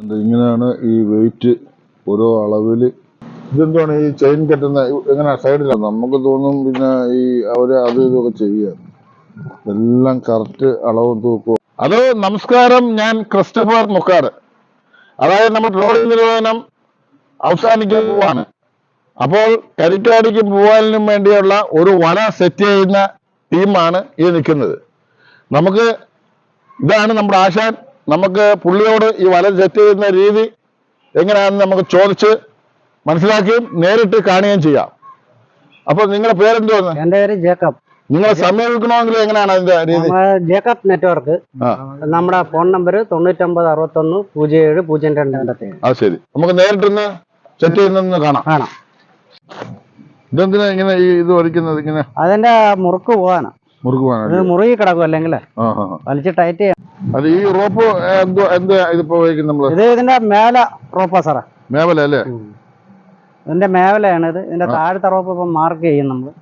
ഇങ്ങനെയാണ് ഈ വെയിറ്റ് ഓരോ അളവിൽ. ഇതെന്താണ് ഈ ചെയിൻ കെട്ടുന്ന എങ്ങനെ സൈഡിലാണ് നമുക്ക് തോന്നും പിന്നെ ഈ അവര് അത് ഇതൊക്കെ ചെയ്യുക എല്ലാം കറക്റ്റ് അളവും തൂക്കവും. ഹലോ നമസ്കാരം, ഞാൻ ക്രിസ്റ്റഫർ മുക്കാട്. അതായത് നമ്മൾ റോഡ് നിർവഹണം അവസാനിക്കാൻ പോവാണ്. അപ്പോൾ കരിക്കാടിക്ക് പോവാനും വേണ്ടിയുള്ള ഒരു വല സെറ്റ് ചെയ്യുന്ന ടീമാണ് ഈ നിൽക്കുന്നത്. നമുക്ക് ഇതാണ് നമ്മുടെ ആശാൻ. നമുക്ക് പുള്ളിയോട് ഈ വല സെറ്റ് ചെയ്യുന്ന രീതി എങ്ങനെയാണെന്ന് നമുക്ക് ചോദിച്ച് മനസ്സിലാക്കുകയും നേരിട്ട് കാണുകയും ചെയ്യാം. അപ്പോൾ നിങ്ങളുടെ പേരെന്തോന്ന്? എന്റെ പേര് ജേക്കബ്. നിങ്ങളെ സമീപിക്കണമെങ്കിൽ എങ്ങനെയാണ് അതിന്റെ രീതി? Jacob network. നമ്മുടെ ഫോൺ നമ്പർ 99610702. അത് ശരി, നമുക്ക് നേരിട്ടൊന്ന് സെറ്റ് ചെയ്യുന്ന കാണാം. ഇതെന്തിനാ ഇങ്ങനെ ഈ ഇത് വലിക്കുന്നത്? ഇങ്ങനെ അതിന്റെ മുറുക്ക് പോകാനാ. മുറുകി കിടക്കും, അല്ലെങ്കിൽ വലിച്ച് ടൈറ്റ് ചെയ്യാം. അത് ഈ റോപ്പ് എന്ത് ഇതിപ്പോ നമ്മള് ഇതിന്റെ മേല റോപ്പാ സാറേ. മേവല അല്ലേ? ഇതിന്റെ മേവലയാണ് ഇത്. ഇതിന്റെ താഴത്തെ റോപ്പ് ഇപ്പൊ മാർക്ക് ചെയ്യും നമ്മള്.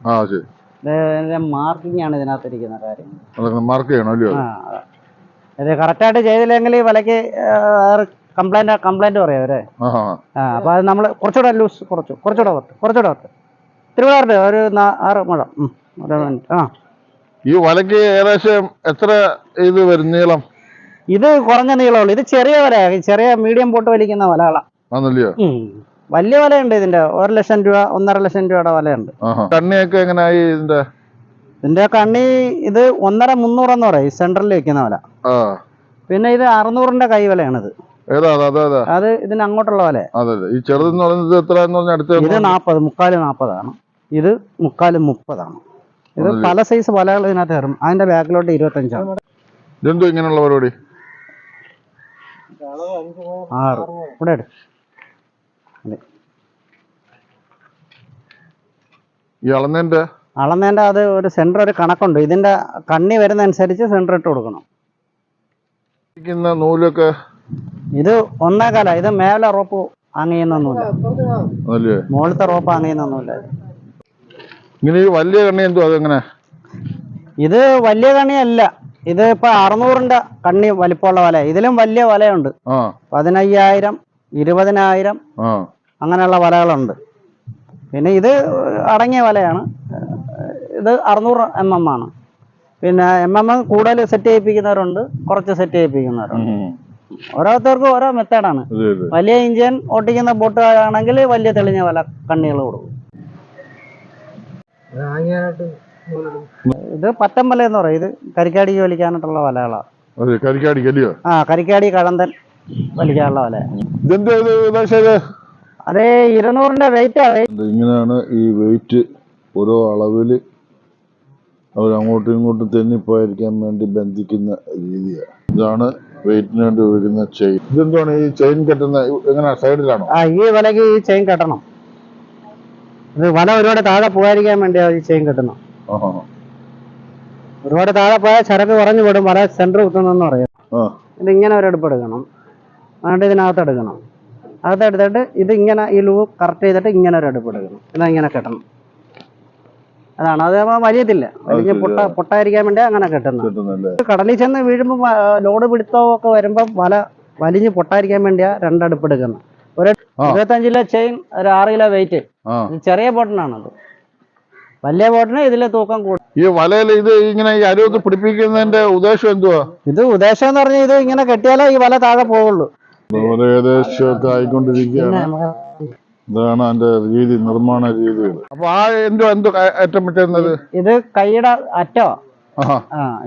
ഇതിന്റെ മാർക്കിംഗ് ആണ് ഇതിനകത്തിരിക്കുന്ന കാര്യം. മാർക്ക് ചെയ്യണം അല്ലയോ? ഇത് കറക്റ്റായിട്ട് ചെയ്തില്ലെങ്കിൽ വിലക്ക് കംപ്ലൈന്റ് പറയാം അവരെ. അപ്പൊ അത് നമ്മള് കുറച്ചുകൂടെ ലൂസ്, കുറച്ചുകൂടെ തിരുവനന്തപുരത്ത് ഒരു 6 മുഴം. ഈ വലക്ക് ഏകദേശം എത്ര ഇത് വരും നീളം? ഇത് കുറഞ്ഞ നീളമുള്ളൂ. ഇത് ചെറിയ വലയാണ്, ചെറിയ മീഡിയം പോട്ട് വലിക്കുന്ന വലകളാ. വലിയ വലയുണ്ട് ഇതിന്റെ. 1 ലക്ഷം രൂപ 1.5 ലക്ഷം രൂപയുടെ വലയുണ്ട്. കണ്ണിയൊക്കെ എങ്ങനെയായി ഇതിന്റെ കണ്ണി? ഇത് 1.5-300 എന്ന് പറയും സെൻട്രലിൽ വെക്കുന്ന വല. പിന്നെ ഇത് 600-ന്റെ കൈ വലയാണിത്. അത് ഇതിന് അങ്ങോട്ടുള്ള വല. ഇത് 40 മുക്കാല് 40 ഇത് മുക്കാല് 30. ഇത് പല സൈസ് വലകൾ ഇതിനകത്ത് കയറും. അതിന്റെ ബാക്കിലോട്ട് 25. ഇതെന്തോ ഇങ്ങനെയുള്ള പരിപാടി? 6 ഇവിടെ ഈ അളന്നേന്റെ അത് ഒരു സെന്റർ, ഒരു കണക്കുണ്ട്. ഇതിന്റെ കണ്ണി വരുന്ന അനുസരിച്ച് സെന്റർ ഇട്ട് കൊടുക്കണം. നൂലൊക്കെ ഇത് 1.25. ഇത് മേലെ റോപ്പ് ആങ്ങിയെന്നൊന്നുമില്ല, മുകളിലത്തെ റോപ്പ് ആങ്ങിയെന്നൊന്നുമില്ല. വലിയ കണ്ണി എന്തോ അതെങ്ങനെ? ഇത് വലിയ കണ്ണിയല്ല. ഇത് ഇപ്പൊ 600-ന്റെ കണ്ണി വലിപ്പമുള്ള വല. ഇതിലും വലിയ വലയുണ്ട്. 15,000 20,000 അങ്ങനെയുള്ള വലകളുണ്ട്. പിന്നെ ഇത് അടങ്ങിയ വലയാണ്. ഇത് 600 mm ആണ്. പിന്നെ കൂടുതൽ സെറ്റ് ചെയ്യിപ്പിക്കുന്നവരുണ്ട്, കുറച്ച് സെറ്റ് ചെയ്യിപ്പിക്കുന്നവരുണ്ട്. ഓരോരുത്തർക്കും ഓരോ മെത്തേഡാണ്. വലിയ ഇഞ്ചിൻ ഓട്ടിക്കുന്ന ബോട്ടുകാരാണെങ്കിൽ വലിയ തെളിഞ്ഞ വല കണ്ണികൾ കൊടുക്കും. ഇത് പത്തമ്പല എന്ന് പറയും. ഇത് കരിക്കാടിക്ക് വലിക്കാനായിട്ടുള്ള വലകളാണ്. കരിക്കാടി കഴന്തൻ വലിക്കാനുള്ള വല. അതേ 200-ന്റെ വെയിറ്റ്. ഇങ്ങനെയാണ് ഈ വെയിറ്റ് ഓരോ അളവില് അവർ അങ്ങോട്ടും ഇങ്ങോട്ടും തെന്നിപ്പോയിരിക്കാൻ വേണ്ടി ബന്ധിക്കുന്ന രീതിയാണ്. ഇതാണ് വെയിറ്റിന് വേണ്ടി ഉപയോഗിക്കുന്ന ചെയിൻ. ഇതെന്താണ് ഈ ചെയിൻ കെട്ടുന്ന എങ്ങനെ സൈഡിലാണോ? ഈ വലക്ക് ഈ ചെയിൻ കെട്ടണം. ഇത് വല ഒരുപാട് താഴെ പോകാതിരിക്കാൻ വേണ്ടിയാണ് ഈ ചെയിൻ കെട്ടണം. ഒരുപാട് താഴെ പോയാൽ ചരക്ക് കുറഞ്ഞു വിടും, വല സെന്റർ കുത്തുന്നെന്ന് പറയാം. ഇതിങ്ങനെ ഒരു എടുപ്പ് എടുക്കണം, എന്നിട്ട് ഇതിനകത്ത് എടുക്കണം. അകത്തെടുത്തിട്ട് ഇത് ഇങ്ങനെ ഈ ലൂപ്പ് കറക്റ്റ് ചെയ്തിട്ട് ഇങ്ങനെ ഒരു എടുപ്പ് എടുക്കണം. ഇങ്ങനെ കെട്ടണം. അതാണ്. അത് വലിയതില്ല, വലിയ പൊട്ടായിരിക്കാൻ വേണ്ടി അങ്ങനെ കെട്ടുന്നത്. കടലിൽ ചെന്ന് വീഴുമ്പോൾ ലോഡ് പിടുത്തമൊക്കെ വരുമ്പോൾ വല വലിഞ്ഞ് പൊട്ടായിരിക്കാൻ വേണ്ടിയാ 2 അടുപ്പ് എടുക്കുന്നത്. ഒരു 25 കിലോ ചെയിൻ, ഒരു 6 കിലോ വെയിറ്റ്. ചെറിയ ബോട്ടിനാണത്. വലിയ ബോട്ടിന് ഇതിലെ തൂക്കം കൂടും. ഈ വലയിൽ ഇത് ഇങ്ങനെ ഈ അരുവത്ത് പിടിപ്പിക്കുന്നതിന്റെ ഉദ്ദേശം എന്തുവാ? ഇത് ഉദ്ദേശം എന്ന് പറഞ്ഞാൽ ഇത് ഇങ്ങനെ കെട്ടിയാലേ ഈ വല താഴെ പോവുള്ളൂ. ഏകദേശമൊക്കെ ആയിക്കൊണ്ടിരിക്കുകയാണ്. ഇതാണ് അതിന്റെ രീതി, നിർമ്മാണ രീതികൾ. അപ്പൊ എന്തോ അറ്റം പറ്റുന്നത്? ഇത് കൈയുടെ അറ്റോ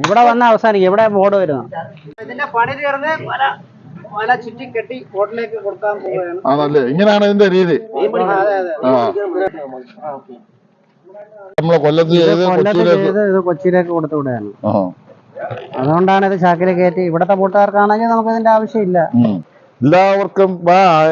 ഇവിടെ വന്ന അവസാനിക്കും. ഇവിടെ ബോർഡ് വരുന്നു. ഇതിന്റെ പണി തീർന്ന് വല ചുറ്റി കെട്ടി ബോട്ടിലേക്ക് കൊടുക്കാൻ പോവുകയാണ്. ആണല്ലേ? ഇങ്ങനെയാണ് ഇതിന്റെ രീതി. നമ്മളെ കൊച്ചിയിലേക്ക് കൊടുത്തു വിടുകയാണ്. അതുകൊണ്ടാണ് ഇത് ചാക്കിൽ കയറ്റി. ഇവിടത്തെ ബോട്ടുകാർക്കാണെങ്കിൽ നമുക്ക് ഇതിന്റെ ആവശ്യമില്ല. എല്ലാവർക്കും ബൈ.